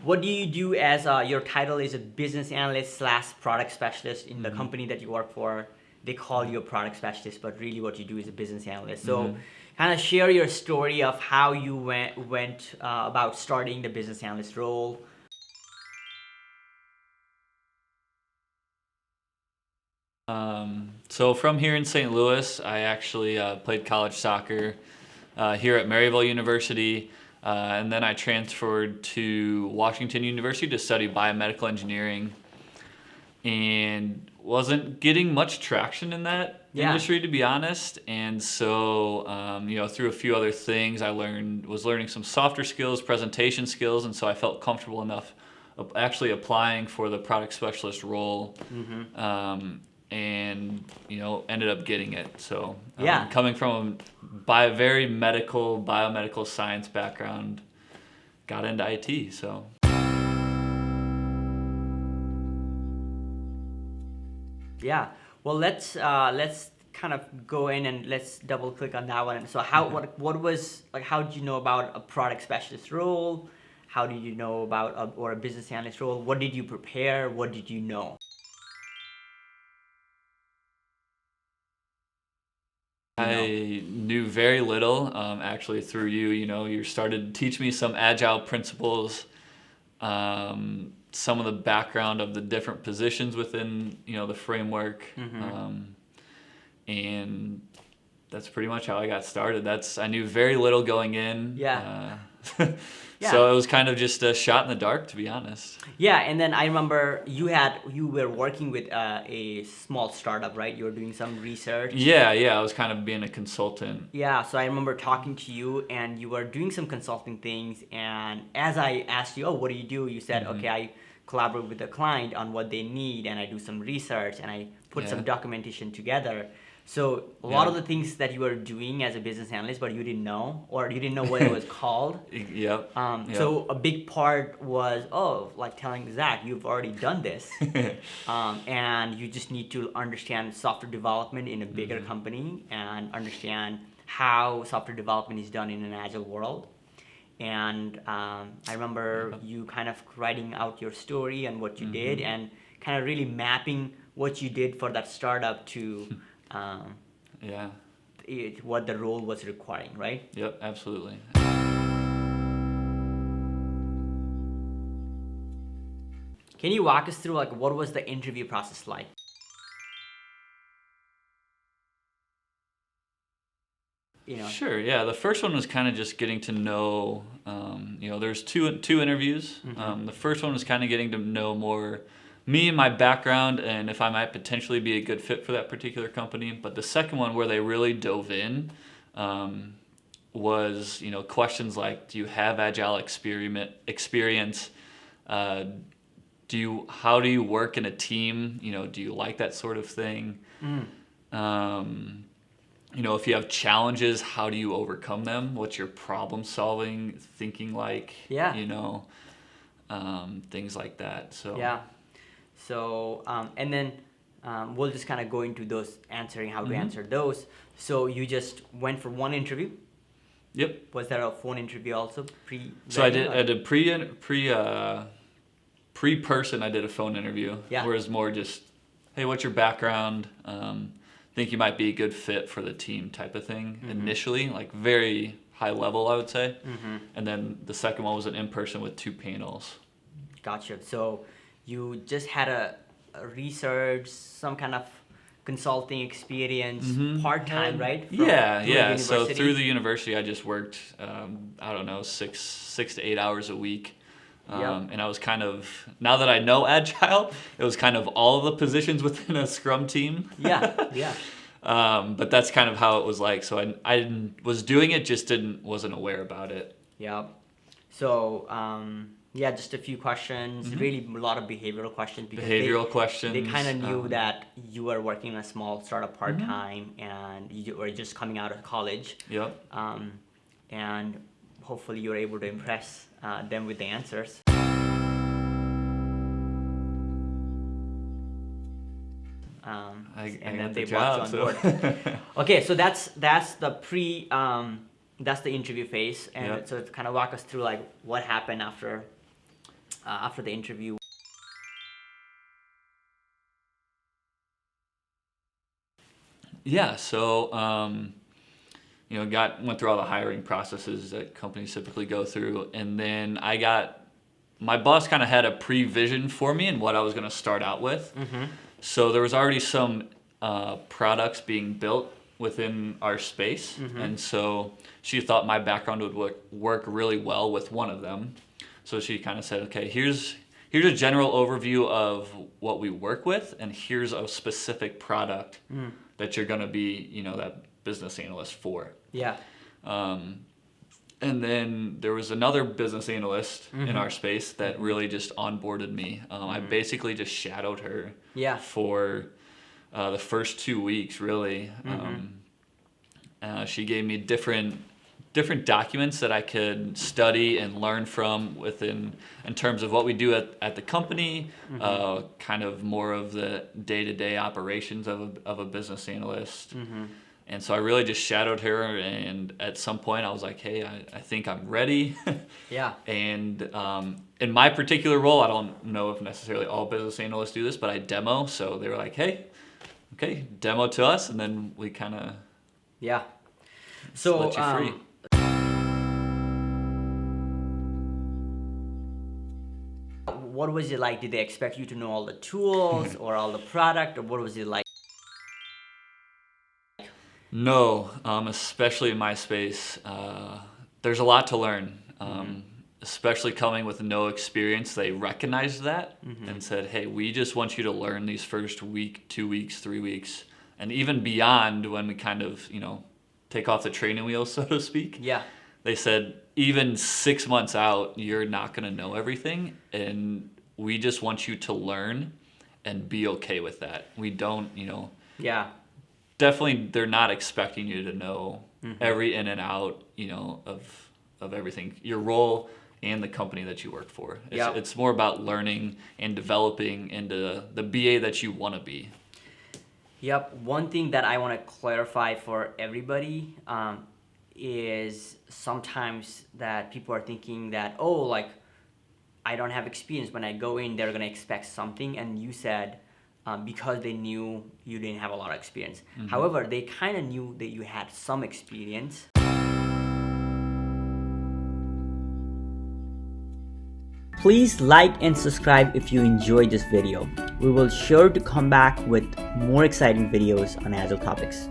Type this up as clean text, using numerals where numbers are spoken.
what do you do as your title is a business analyst / product specialist in the company that you work for? They call you a product specialist, but really what you do is a business analyst. So kind of share your story of how you went about starting the business analyst role. So from here in St. Louis, I actually played college soccer here at Maryville University, and then I transferred to Washington University to study biomedical engineering, and wasn't getting much traction in that industry, to be honest. And so, through a few other things, I was learning some softer skills, presentation skills, and so I felt comfortable enough actually applying for the product specialist role. And ended up getting it. So coming from a very biomedical science background, got into IT. So yeah, well, let's kind of go in and let's double click on that one. So what was like? How did you know about a product specialist role? How did you know about or a business analyst role? What did you prepare? What did you know? I knew very little, actually, through you. You started to teach me some agile principles, some of the background of the different positions within, the framework, and that's pretty much how I got started. I knew very little going in. Yeah. So it was kind of just a shot in the dark, to be honest. Yeah, and then I remember you were working with a small startup, right? You were doing some research. Yeah, I was kind of being a consultant. Yeah, so I remember talking to you, and you were doing some consulting things. And as I asked you, what do you do? You said, okay, I collaborate with the client on what they need, and I do some research, and I put some documentation together. So a lot of the things that you were doing as a business analyst, but you didn't know, or you didn't know what it was called. Yep. So a big part was, telling Zach, you've already done this, and you just need to understand software development in a bigger company and understand how software development is done in an agile world. And I remember you kind of writing out your story and what you did, and kind of really mapping what you did for that startup to what the role was requiring, right? Yep, absolutely. Can you walk us through what was the interview process like? Sure. Yeah, the first one was kind of just getting to know. There's two interviews. The first one was kind of getting to know more me and my background, and if I might potentially be a good fit for that particular company. But the second one, where they really dove in, was questions like, do you have agile experience? How do you work in a team? Do you like that sort of thing? If you have challenges, how do you overcome them? What's your problem solving thinking like? Yeah. Things like that. So yeah. So and then we'll just kind of go into those, answering how to answer those. So you just went for one interview? Yep. Was there a phone interview also? So I did pre-person. I did a phone interview. Yeah. Where it's more just, hey, what's your background? Think you might be a good fit for the team type of thing initially, like very high level, I would say. And then the second one was an in-person with 2 panels. Gotcha. So you just had a research, some kind of consulting experience, part-time, right? Yeah. So through the university, I just worked, 6 to 8 hours a week. And I was kind of, now that I know Agile, it was kind of all of the positions within a Scrum team. Yeah. But that's kind of how it was like. So I was doing it, just wasn't aware about it. Yeah. So, just a few questions, really a lot of behavioral questions. Because they kind of knew that you were working in a small startup part-time and you were just coming out of college. Yep. And hopefully you're able to impress them with the answers. And then they brought you on board. Okay, so that's the interview phase, and so to kind of walk us through what happened after after the interview? Yeah, so went through all the hiring processes that companies typically go through, and then my boss kind of had a pre-vision for me and what I was going to start out with. So there was already some products being built within our space, and so she thought my background would work really well with one of them. So she kind of said, okay, here's a general overview of what we work with, and here's a specific product that you're going to be, that business analyst for. Yeah. And then there was another business analyst in our space that really just onboarded me. I basically just shadowed her for the first 2 weeks, really. She gave me different documents that I could study and learn from in terms of what we do at the company, kind of more of the day-to-day operations of a business analyst. And so I really just shadowed her, and at some point I was like, hey, I think I'm ready. Yeah. And in my particular role, I don't know if necessarily all business analysts do this, but I demo. So they were like, hey, okay, demo to us, and then we kind of So let you free. What was it like? Did they expect you to know all the tools or all the product, or what was it like? No, especially in my space, there's a lot to learn. Especially coming with no experience, they recognized that and said, hey, we just want you to learn these first week, 2 weeks, 3 weeks, and even beyond when we kind of, take off the training wheels, so to speak. Yeah. They said, even 6 months out, you're not going to know everything, and we just want you to learn and be okay with that. We don't, Yeah. Definitely, they're not expecting you to know every in and out, of everything, your role and the company that you work for. It's more about learning and developing into the BA that you want to be. Yep. One thing that I want to clarify for everybody is sometimes that people are thinking that, I don't have experience. When I go in, they're going to expect something. And you said, because they knew you didn't have a lot of experience. However, they kind of knew that you had some experience. Please like and subscribe if you enjoyed this video. We will sure to come back with more exciting videos on Agile topics.